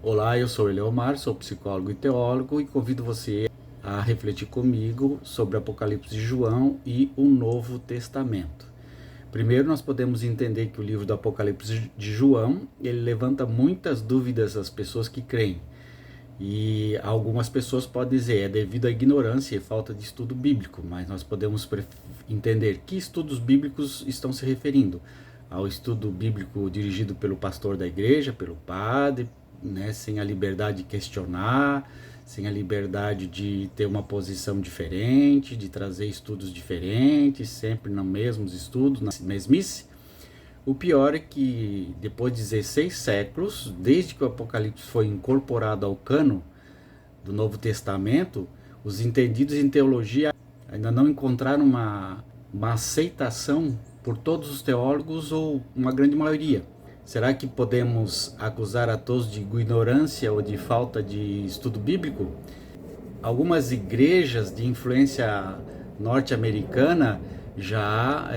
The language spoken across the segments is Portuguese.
Olá, eu sou Eleomar, sou psicólogo e teólogo e convido você a refletir comigo sobre o Apocalipse de João e o Novo Testamento. Primeiro, nós podemos entender que o livro do Apocalipse de João, ele levanta muitas dúvidas às pessoas que creem. E algumas pessoas podem dizer, é devido à ignorância e falta de estudo bíblico, mas nós podemos entender que estudos bíblicos estão se referindo ao estudo bíblico dirigido pelo pastor da igreja, pelo padre, né, sem a liberdade de questionar, sem a liberdade de ter uma posição diferente, de trazer estudos diferentes, sempre nos mesmos estudos, na mesmice. O pior é que depois de 16 séculos, desde que o Apocalipse foi incorporado ao cânon do Novo Testamento, os entendidos em teologia ainda não encontraram uma aceitação por todos os teólogos ou uma grande maioria. Será que podemos acusar a todos de ignorância ou de falta de estudo bíblico? Algumas igrejas de influência norte-americana já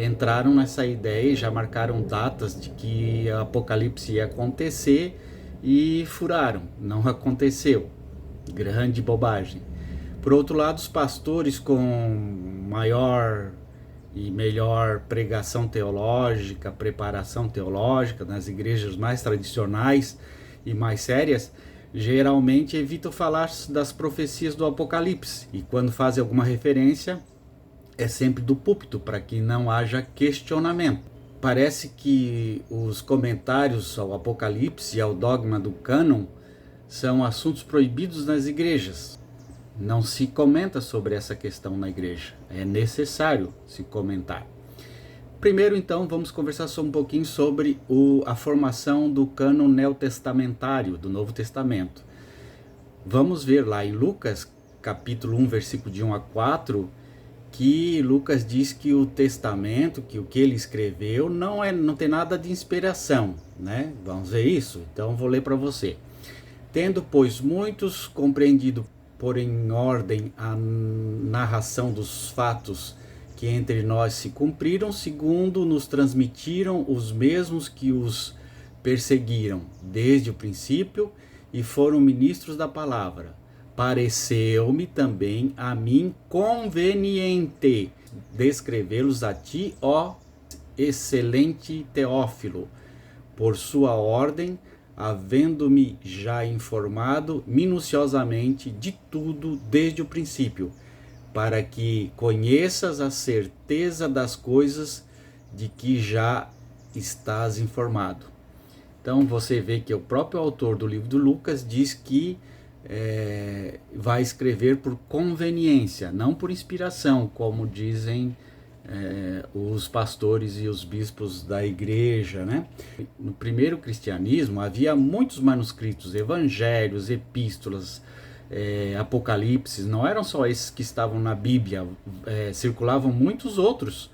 entraram nessa ideia e já marcaram datas de que o Apocalipse ia acontecer e furaram, não aconteceu. Grande bobagem. Por outro lado, os pastores com maior e melhor pregação teológica, preparação teológica nas igrejas mais tradicionais e mais sérias, geralmente evitam falar das profecias do Apocalipse, e quando fazem alguma referência, é sempre do púlpito, para que não haja questionamento. Parece que os comentários ao Apocalipse e ao dogma do cânon são assuntos proibidos nas igrejas. Não se comenta sobre essa questão na igreja. É necessário se comentar. Primeiro, então, vamos conversar um pouquinho sobre a formação do cânon neotestamentário do Novo Testamento. Vamos ver lá em Lucas, capítulo 1, versículo de 1 a 4, que Lucas diz que o testamento, que o que ele escreveu, não tem nada de inspiração, né? Vamos ver isso? Então, vou ler para você. Tendo, pois, muitos compreendido por em ordem a narração dos fatos que entre nós se cumpriram, segundo nos transmitiram os mesmos que os perseguiram desde o princípio e foram ministros da palavra. Pareceu-me também a mim conveniente descrevê-los a ti, ó excelente Teófilo, por sua ordem, havendo-me já informado minuciosamente de tudo desde o princípio, para que conheças a certeza das coisas de que já estás informado. Então você vê que o próprio autor do livro de Lucas diz que vai escrever por conveniência, não por inspiração, como dizem os pastores e os bispos da igreja, né? No primeiro cristianismo havia muitos manuscritos, evangelhos, epístolas, apocalipses, não eram só esses que estavam na Bíblia, circulavam muitos outros.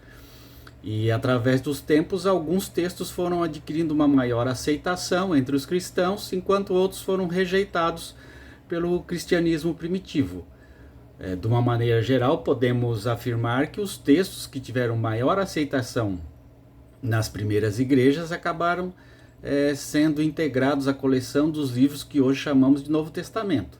E através dos tempos, alguns textos foram adquirindo uma maior aceitação entre os cristãos, enquanto outros foram rejeitados pelo cristianismo primitivo. De uma maneira geral, podemos afirmar que os textos que tiveram maior aceitação nas primeiras igrejas acabaram sendo integrados à coleção dos livros que hoje chamamos de Novo Testamento.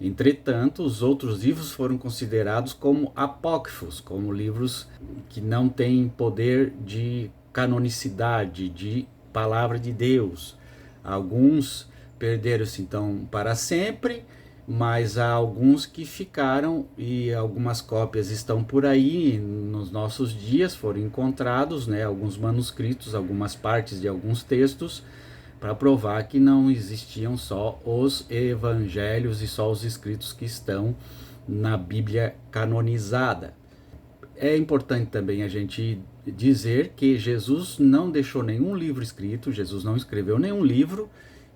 Entretanto, os outros livros foram considerados como apócrifos, como livros que não têm poder de canonicidade, de palavra de Deus. Alguns perderam-se então para sempre, mas há alguns que ficaram e algumas cópias estão por aí nos nossos dias, foram encontrados, né, alguns manuscritos, algumas partes de alguns textos, para provar que não existiam só os evangelhos e só os escritos que estão na Bíblia canonizada. É importante também a gente dizer que Jesus não deixou nenhum livro escrito, Jesus não escreveu nenhum livro.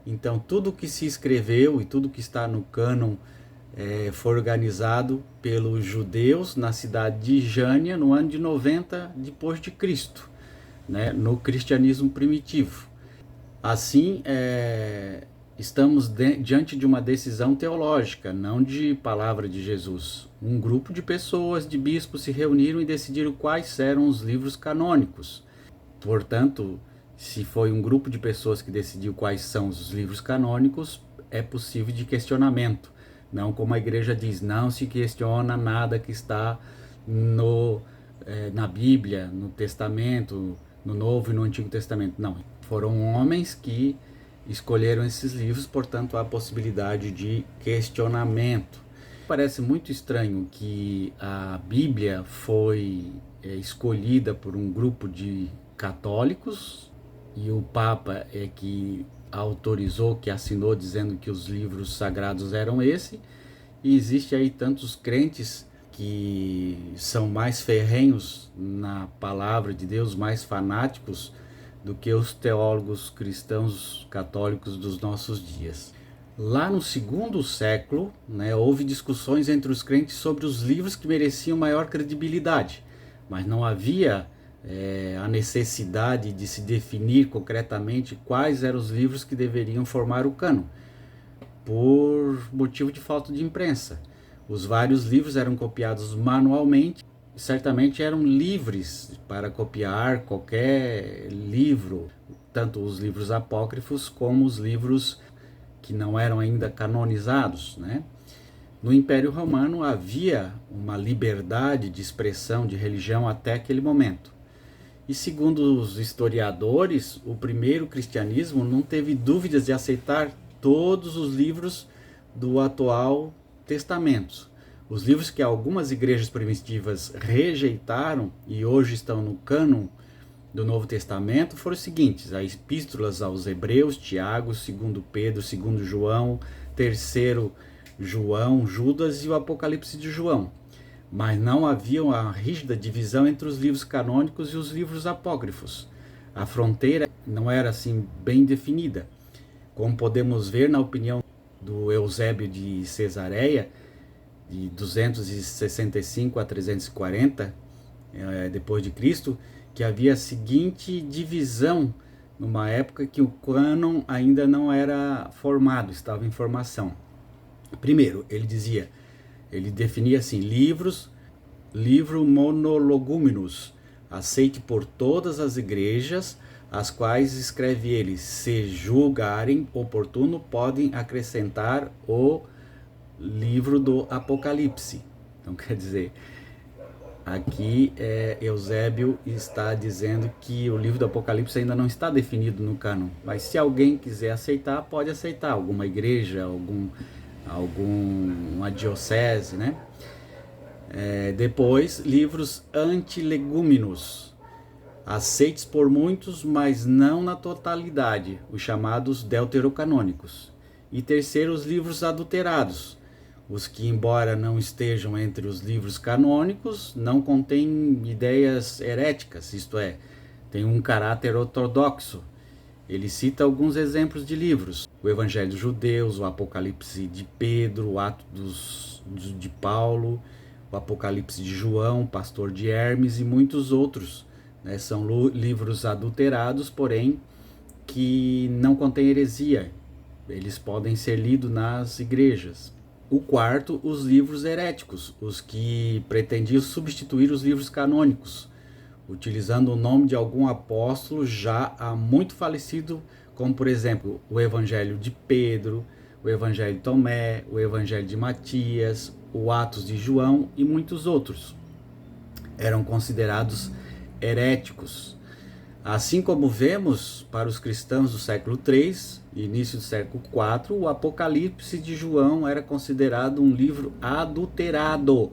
Então tudo que se escreveu e tudo que está no cânon foi organizado pelos judeus na cidade de Jânia no ano de 90 depois de Cristo, né, no cristianismo primitivo. Assim, estamos diante de uma decisão teológica, não de palavra de Jesus. Um grupo de pessoas, de bispos, se reuniram e decidiram quais eram os livros canônicos. Portanto, Se foi um grupo de pessoas que decidiu quais são os livros canônicos, é possível de questionamento. Não como a igreja diz, não se questiona nada que está na Bíblia, no Testamento, no Novo e no Antigo Testamento. Não, foram homens que escolheram esses livros, portanto há possibilidade de questionamento. Parece muito estranho que a Bíblia foi escolhida por um grupo de católicos e o Papa é que autorizou, que assinou dizendo que os livros sagrados eram esse, e existe aí tantos crentes que são mais ferrenhos na palavra de Deus, mais fanáticos do que os teólogos cristãos católicos dos nossos dias. Lá no segundo século, houve discussões entre os crentes sobre os livros que mereciam maior credibilidade, mas não havia a necessidade de se definir concretamente quais eram os livros que deveriam formar o cânon, por motivo de falta de imprensa. Os vários livros eram copiados manualmente, certamente eram livres para copiar qualquer livro, tanto os livros apócrifos como os livros que não eram ainda canonizados, No Império Romano havia uma liberdade de expressão de religião até aquele momento. E segundo os historiadores, o primeiro cristianismo não teve dúvidas de aceitar todos os livros do atual Testamento. Os livros que algumas igrejas primitivas rejeitaram e hoje estão no cânon do Novo Testamento foram os seguintes: as epístolas aos Hebreus, Tiago, 2 Pedro, 2 João, 3 João, Judas e o Apocalipse de João. Mas não havia uma rígida divisão entre os livros canônicos e os livros apócrifos. A fronteira não era assim bem definida. Como podemos ver na opinião do Eusébio de Cesareia, de 265 a 340 depois de Cristo, que havia a seguinte divisão numa época que o cânon ainda não era formado, estava em formação. Primeiro, ele definia assim: livro monologuminus, aceite por todas as igrejas, as quais escreve ele, se julgarem oportuno, podem acrescentar o livro do Apocalipse. Então, quer dizer, aqui Eusébio está dizendo que o livro do Apocalipse ainda não está definido no cânon, mas se alguém quiser aceitar, pode aceitar, alguma igreja, alguma diocese, Depois, livros antilegúminos, aceites por muitos, mas não na totalidade, os chamados deuterocanônicos. E terceiro, os livros adulterados, os que, embora não estejam entre os livros canônicos, não contêm ideias heréticas, isto é, têm um caráter ortodoxo. Ele cita alguns exemplos de livros: o Evangelho dos Judeus, o Apocalipse de Pedro, o Atos de Paulo, o Apocalipse de João, Pastor de Hermes e muitos outros. São livros adulterados, porém, que não contêm heresia. Eles podem ser lidos nas igrejas. O quarto, os livros heréticos, os que pretendiam substituir os livros canônicos, utilizando o nome de algum apóstolo já há muito falecido, como por exemplo o Evangelho de Pedro, o Evangelho de Tomé, o Evangelho de Matias, o Atos de João e muitos outros. Eram considerados heréticos. Assim como vemos para os cristãos do século III e início do século IV, o Apocalipse de João era considerado um livro adulterado,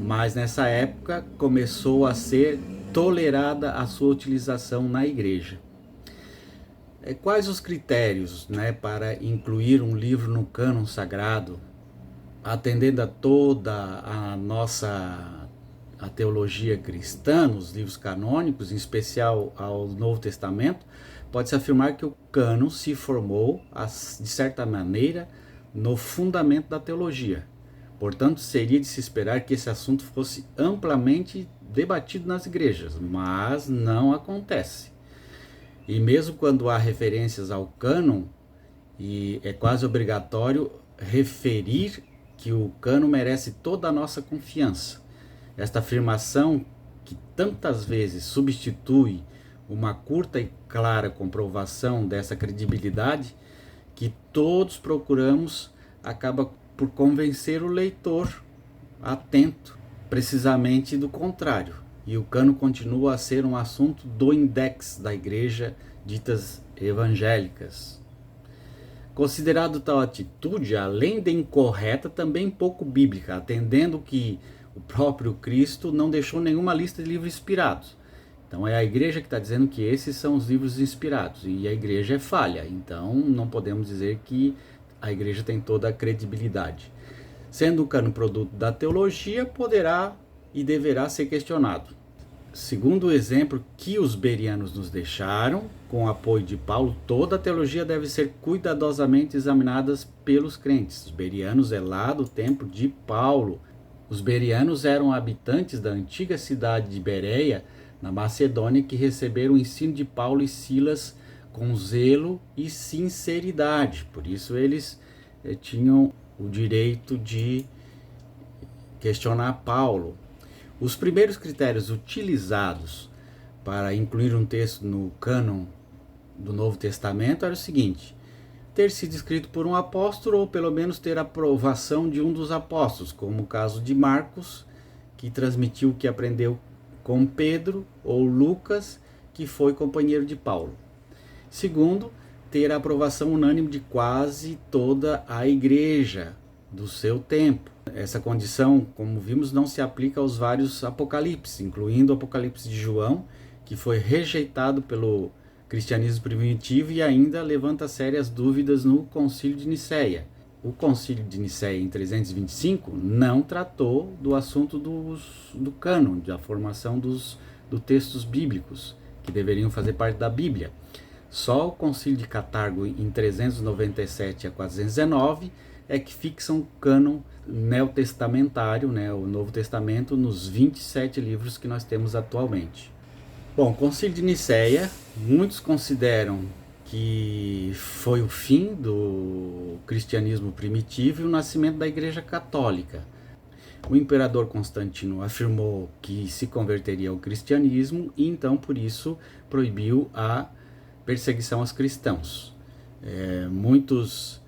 mas nessa época começou a ser tolerada a sua utilização na igreja. Quais os critérios para incluir um livro no cânon sagrado, atendendo a toda a teologia cristã, nos livros canônicos, em especial ao Novo Testamento? Pode-se afirmar que o cânon se formou, de certa maneira, no fundamento da teologia. Portanto, seria de se esperar que esse assunto fosse amplamente debatido nas igrejas, mas não acontece. E mesmo quando há referências ao cânon, e é quase obrigatório referir que o cânon merece toda a nossa confiança. Esta afirmação, que tantas vezes substitui uma curta e clara comprovação dessa credibilidade que todos procuramos acaba por convencer o leitor atento precisamente do contrário. E o cânon continua a ser um assunto do index da igreja ditas evangélicas. Considerado tal atitude, além de incorreta, também pouco bíblica, atendendo que o próprio Cristo não deixou nenhuma lista de livros inspirados. Então é a igreja que está dizendo que esses são os livros inspirados, e a igreja é falha, então não podemos dizer que a igreja tem toda a credibilidade. Sendo o cânon produto da teologia, poderá e deverá ser questionado. Segundo o exemplo que os bereanos nos deixaram, com o apoio de Paulo, toda a teologia deve ser cuidadosamente examinada pelos crentes. Os bereanos é lá do tempo de Paulo. Os bereanos eram habitantes da antiga cidade de Bereia, na Macedônia, que receberam o ensino de Paulo e Silas com zelo e sinceridade. Por isso eles tinham o direito de questionar Paulo. Os primeiros critérios utilizados para incluir um texto no cânon do Novo Testamento era o seguinte: ter sido escrito por um apóstolo ou pelo menos ter aprovação de um dos apóstolos, como o caso de Marcos, que transmitiu o que aprendeu com Pedro, ou Lucas, que foi companheiro de Paulo. Segundo, ter a aprovação unânime de quase toda a igreja do seu tempo. Essa condição, como vimos, não se aplica aos vários apocalipses, incluindo o Apocalipse de João, que foi rejeitado pelo cristianismo primitivo e ainda levanta sérias dúvidas no Concílio de Nicéia. O Concílio de Nicéia, em 325, não tratou do assunto do cânon, da formação dos textos bíblicos, que deveriam fazer parte da Bíblia. Só o Concílio de Catargo, em 397 a 419, é que fixam o cânon neotestamentário, o Novo Testamento, nos 27 livros que nós temos atualmente. Bom, o Concílio de Nicéia, muitos consideram que foi o fim do cristianismo primitivo e o nascimento da Igreja Católica. O imperador Constantino afirmou que se converteria ao cristianismo e então, por isso, proibiu a perseguição aos cristãos. Muitos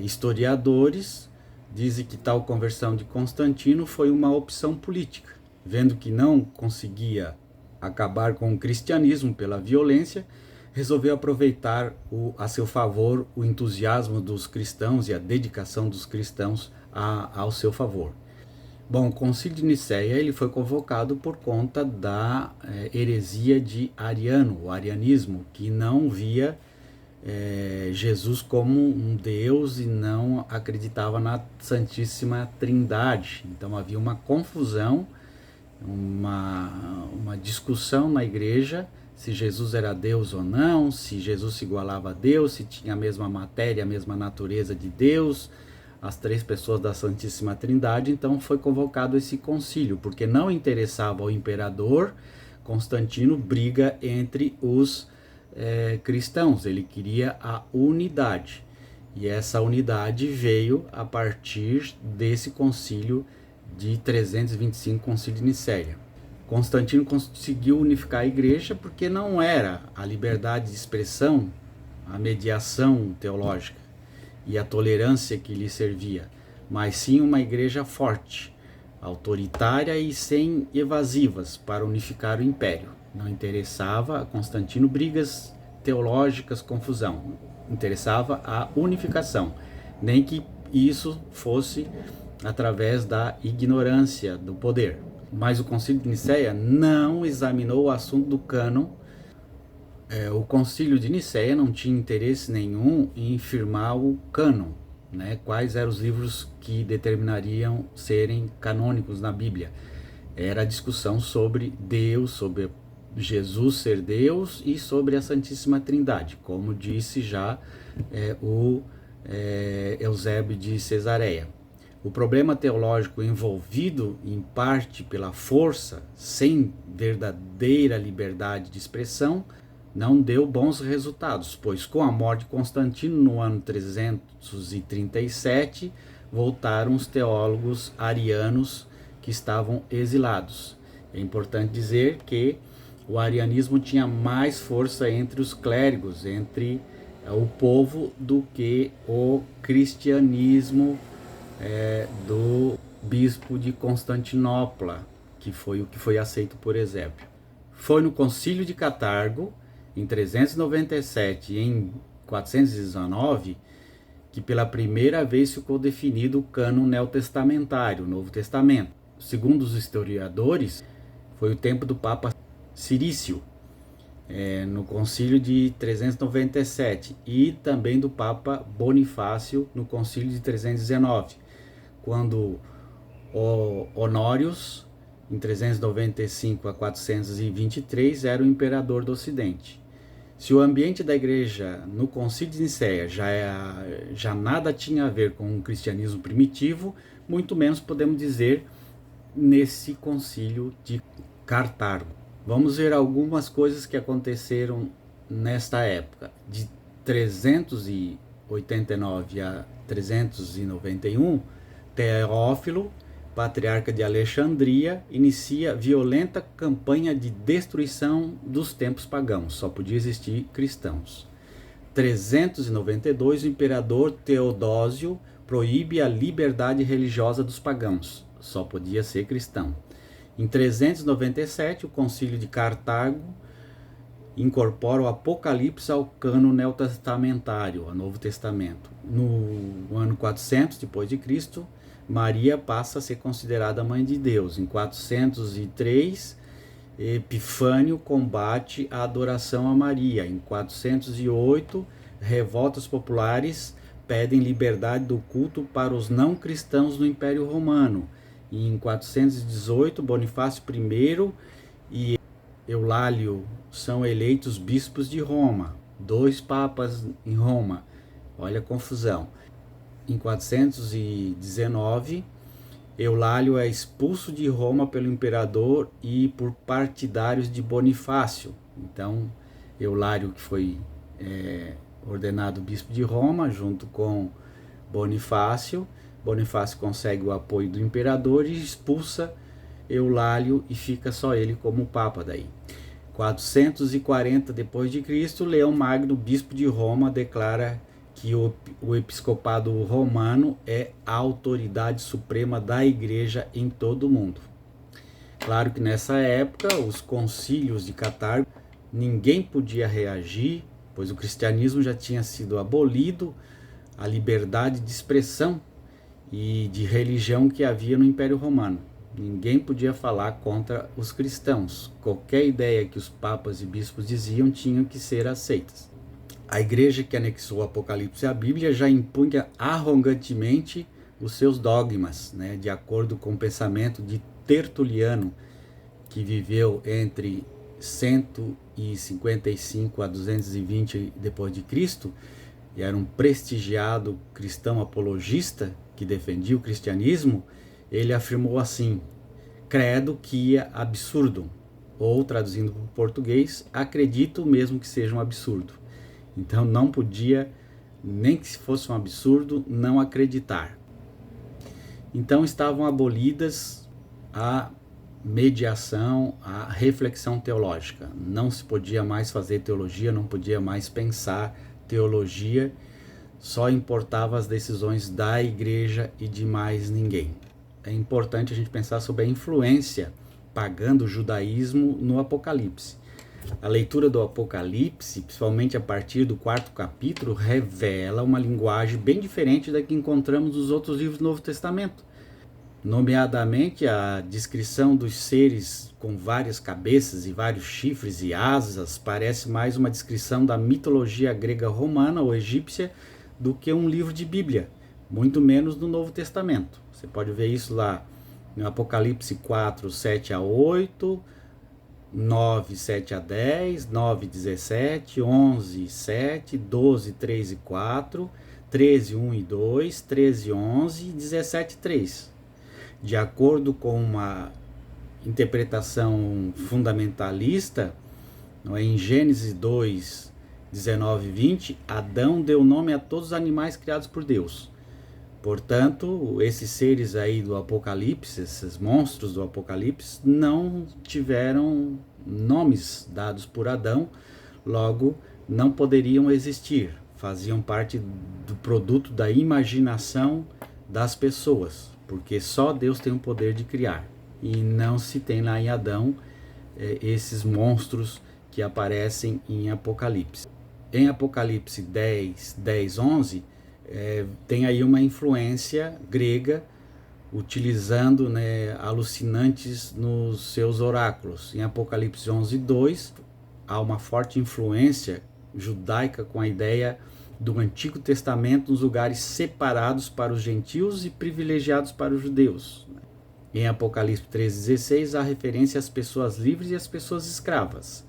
historiadores dizem que tal conversão de Constantino foi uma opção política. Vendo que não conseguia acabar com o cristianismo pela violência, resolveu aproveitar a seu favor o entusiasmo dos cristãos e a dedicação dos cristãos ao seu favor. Bom, o Concílio de Nicéia ele foi convocado por conta da heresia de Ariano, o arianismo, que não via Jesus como um Deus e não acreditava na Santíssima Trindade. Então havia uma confusão, uma discussão na igreja se Jesus era Deus ou não, se Jesus se igualava a Deus, se tinha a mesma matéria, a mesma natureza de Deus, as três pessoas da Santíssima Trindade. Então foi convocado esse concílio, porque não interessava ao imperador Constantino briga entre os cristãos, ele queria a unidade, e essa unidade veio a partir desse concílio de 325, Concílio de Nicéia. Constantino conseguiu unificar a igreja porque não era a liberdade de expressão, a mediação teológica e a tolerância que lhe servia, mas sim uma igreja forte, autoritária e sem evasivas para unificar o império. Não interessava a Constantino brigas teológicas, confusão. Interessava a unificação, nem que isso fosse através da ignorância do poder. Mas o Concílio de Nicéia não examinou o assunto do cânon. O Concílio de Nicéia não tinha interesse nenhum em firmar o cânon, quais eram os livros que determinariam serem canônicos na Bíblia. Era a discussão sobre Deus, sobre Jesus ser Deus e sobre a Santíssima Trindade, como disse já o Eusébio de Cesareia. O problema teológico envolvido em parte pela força, sem verdadeira liberdade de expressão, não deu bons resultados, pois com a morte de Constantino no ano 337, voltaram os teólogos arianos que estavam exilados. É importante dizer que o arianismo tinha mais força entre os clérigos, entre o povo, do que o cristianismo do bispo de Constantinopla, que foi o que foi aceito por Eusébio. Foi no Concílio de Catargo, em 397 e em 419, que pela primeira vez ficou definido o cânon neotestamentário, o Novo Testamento. Segundo os historiadores, foi o tempo do Papa Cirício, no Concílio de 397, e também do Papa Bonifácio no Concílio de 319, quando Honórios, em 395 a 423, era o imperador do Ocidente. Se o ambiente da igreja no Concílio de Nicéia já nada tinha a ver com o cristianismo primitivo, muito menos podemos dizer nesse Concílio de Cartago. Vamos ver algumas coisas que aconteceram nesta época. De 389 a 391, Teófilo, patriarca de Alexandria, inicia violenta campanha de destruição dos templos pagãos. Só podia existir cristãos. 392, o imperador Teodósio proíbe a liberdade religiosa dos pagãos. Só podia ser cristão. Em 397, o Concílio de Cartago incorpora o Apocalipse ao cânon neotestamentário, ao Novo Testamento. No ano 400 depois de Cristo, Maria passa a ser considerada mãe de Deus. Em 403, Epifânio combate a adoração a Maria. Em 408, revoltas populares pedem liberdade do culto para os não cristãos no Império Romano. E em 418, Bonifácio I e Eulálio são eleitos bispos de Roma. 2 papas em Roma. Olha a confusão. Em 419, Eulálio é expulso de Roma pelo imperador e por partidários de Bonifácio. Então, Eulálio, que foi ordenado bispo de Roma, junto com Bonifácio, Bonifácio consegue o apoio do imperador e expulsa Eulálio e fica só ele como papa daí. 440 depois de Cristo, Leão Magno, bispo de Roma, declara que o episcopado romano é a autoridade suprema da igreja em todo o mundo. Claro que nessa época, os concílios de Cartago, ninguém podia reagir, pois o cristianismo já tinha sido abolido, a liberdade de expressão e de religião que havia no Império Romano. Ninguém podia falar contra os cristãos. Qualquer ideia que os papas e bispos diziam tinham que ser aceitas. A igreja que anexou o Apocalipse à Bíblia já impunha arrogantemente os seus dogmas, de acordo com o pensamento de Tertuliano, que viveu entre 155 a 220 depois de Cristo, e era um prestigiado cristão apologista que defendia o cristianismo. Ele afirmou assim: credo quia absurdum, ou traduzindo para o português, acredito mesmo que seja um absurdo. Então não podia, nem que se fosse um absurdo, não acreditar. Então estavam abolidas a mediação, a reflexão teológica. Não se podia mais fazer teologia, não podia mais pensar teologia, só importava as decisões da igreja e de mais ninguém. É importante a gente pensar sobre a influência pagã do judaísmo no Apocalipse. A leitura do Apocalipse, principalmente a partir do 4º capítulo, revela uma linguagem bem diferente da que encontramos nos outros livros do Novo Testamento. Nomeadamente, a descrição dos seres com várias cabeças e vários chifres e asas parece mais uma descrição da mitologia grega romana ou egípcia do que um livro de Bíblia, muito menos no Novo Testamento. Você pode ver isso lá no Apocalipse 4, 7 a 8, 9, 7 a 10, 9, 17, 11, 7, 12, 3 e 4, 13, 1 e 2, 13, 11 e 17, 3. De acordo com uma interpretação fundamentalista, em Gênesis 2, 19 e 20, Adão deu nome a todos os animais criados por Deus. Portanto, esses seres aí do Apocalipse, esses monstros do Apocalipse, não tiveram nomes dados por Adão, logo não poderiam existir, faziam parte do produto da imaginação das pessoas, porque só Deus tem o poder de criar, e não se tem lá em Adão esses monstros que aparecem em Apocalipse. Em Apocalipse 10, 10, 11, tem aí uma influência grega, utilizando, né, alucinantes nos seus oráculos. Em Apocalipse 11, 2, há uma forte influência judaica com a ideia do Antigo Testamento nos lugares separados para os gentios e privilegiados para os judeus. Em Apocalipse 13:16 há referência às pessoas livres e às pessoas escravas.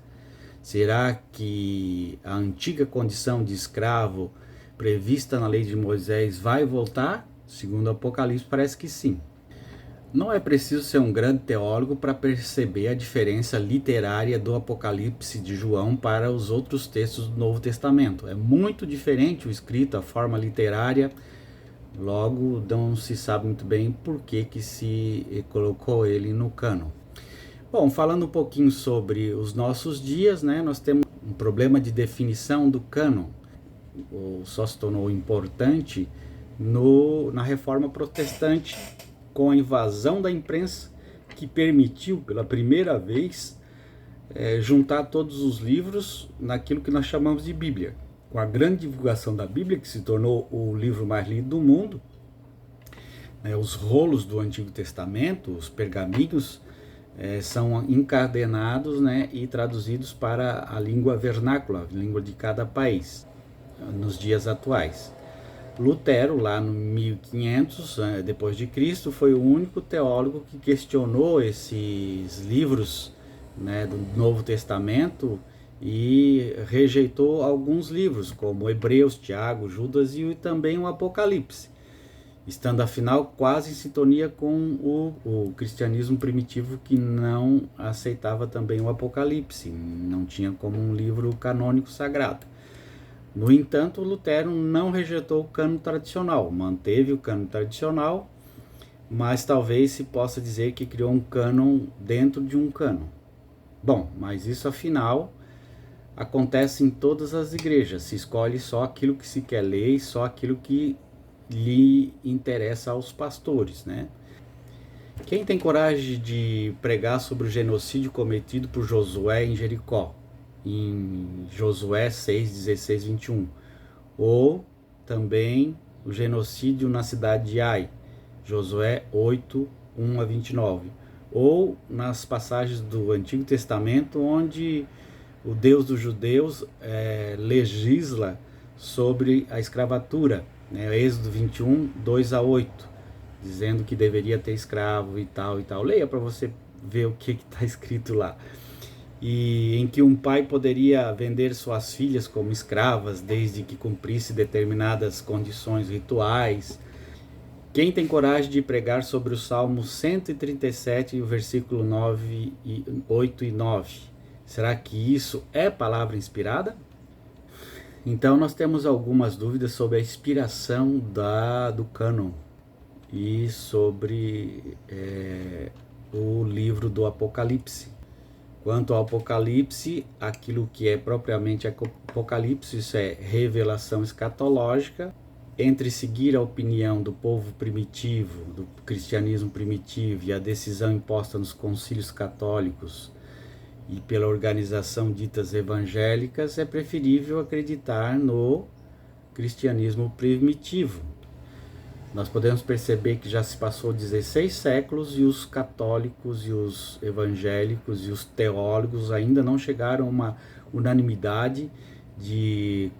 Será que a antiga condição de escravo prevista na lei de Moisés vai voltar? Segundo Apocalipse, parece que sim. Não é preciso ser um grande teólogo para perceber a diferença literária do Apocalipse de João para os outros textos do Novo Testamento. É muito diferente o escrito, a forma literária, logo não se sabe muito bem por que se colocou ele no cânon. Bom, falando um pouquinho sobre os nossos dias, né, nós temos um problema de definição do cânon. Só se tornou importante na Reforma Protestante, com a invasão da imprensa, que permitiu pela primeira vez juntar todos os livros naquilo que nós chamamos de Bíblia. Com a grande divulgação da Bíblia, que se tornou o livro mais lido do mundo, os rolos do Antigo Testamento, os pergaminhos, são encadenados, né, e traduzidos para a língua vernácula, a língua de cada país, nos dias atuais. Lutero, lá no 1500 depois de Cristo, foi o único teólogo que questionou esses livros, né, do Novo Testamento e rejeitou alguns livros, como Hebreus, Tiago, Judas e também o Apocalipse, estando afinal quase em sintonia com o cristianismo primitivo, que não aceitava também o Apocalipse, não tinha como um livro canônico sagrado. No entanto, Lutero não rejeitou o cânon tradicional, manteve o cânon tradicional, mas talvez se possa dizer que criou um cânon dentro de um cânon. Bom, mas isso afinal acontece em todas as igrejas, se escolhe só aquilo que se quer ler e só aquilo que lhe interessa aos pastores, né? Quem tem coragem de pregar sobre o genocídio cometido por Josué em Jericó, em Josué 6, 16, 21, ou também o genocídio na cidade de Ai, Josué 8, 1 a 29, ou nas passagens do Antigo Testamento onde o Deus dos judeus legisla sobre a escravatura, né? Êxodo 21, 2 a 8, dizendo que deveria ter escravo e tal e tal. Leia para você ver o que está escrito lá. E em que um pai poderia vender suas filhas como escravas desde que cumprisse determinadas condições rituais. Quem tem coragem de pregar sobre o Salmo 137, o versículo 8 e 9? Será que isso é palavra inspirada? Então nós temos algumas dúvidas sobre a inspiração do cânon e sobre o livro do Apocalipse. Quanto ao Apocalipse, aquilo que é propriamente Apocalipse, isso é revelação escatológica, entre seguir a opinião do povo primitivo, do cristianismo primitivo, e a decisão imposta nos concílios católicos e pela organização ditas evangélicas, é preferível acreditar no cristianismo primitivo. Nós podemos perceber que já se passou 16 séculos e os católicos e os evangélicos e os teólogos ainda não chegaram a uma unanimidade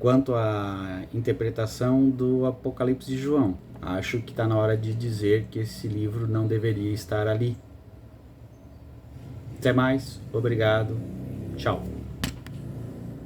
quanto à interpretação do Apocalipse de João. Acho que está na hora de dizer que esse livro não deveria estar ali. Até mais, obrigado, tchau.